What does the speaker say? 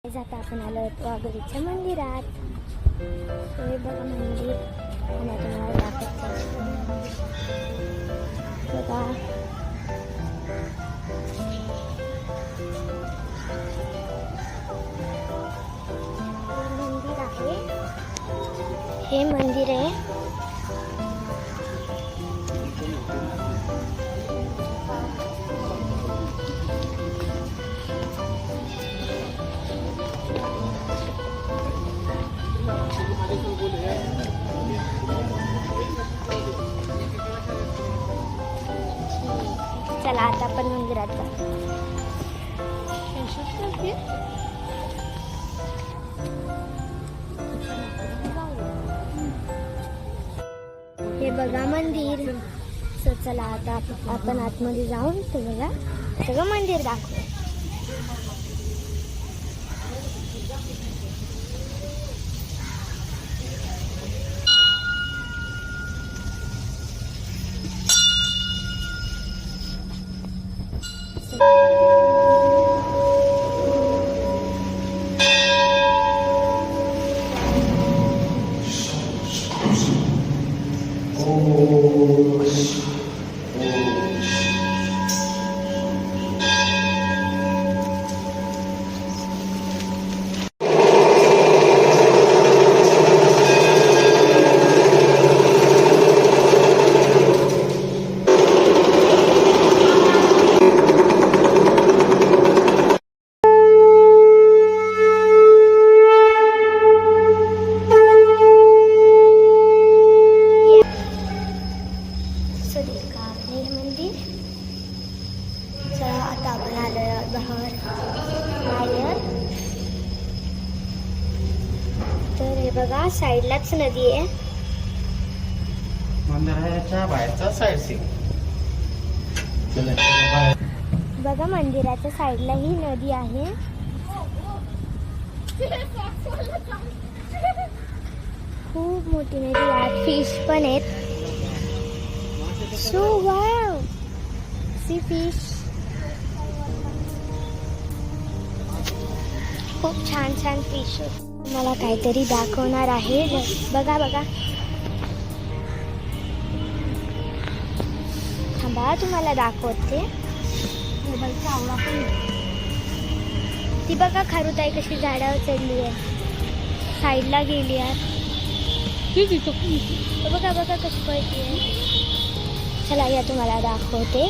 आता आपण आलो वाघोलीच्या मंदिरात. हे बघा मंदिर आणि तुम्हाला दाखवतो बघा. मंदिर आहे, हे मंदिर आहे. चला आता आपण मंदिरात जाऊ. हे बघा मंदिर. चला आता आपण आतमध्ये जाऊन तुम्हाला सगळं मंदिर दाखवू. तर हे बघा साईडलाच नदी आहे. मंदिराच्या बाहेरचा साईड सीन बघा, मंदिराच्या साईडला ही नदी आहे. खूप मोठी नदी आहे. फिश पण आहेत. So wow, sea fish. खूप छान छान फिश आहेत. मला काहीतरी दाखवणार आहे. बघा बघा, थांबा तुम्हाला दाखवते. ती बघा खारुताई कशी झाडावर चढली आहे, साईडला गेली आहे. बघा बघा कशी पळती आहे. चला या तुम्हाला दाखवते.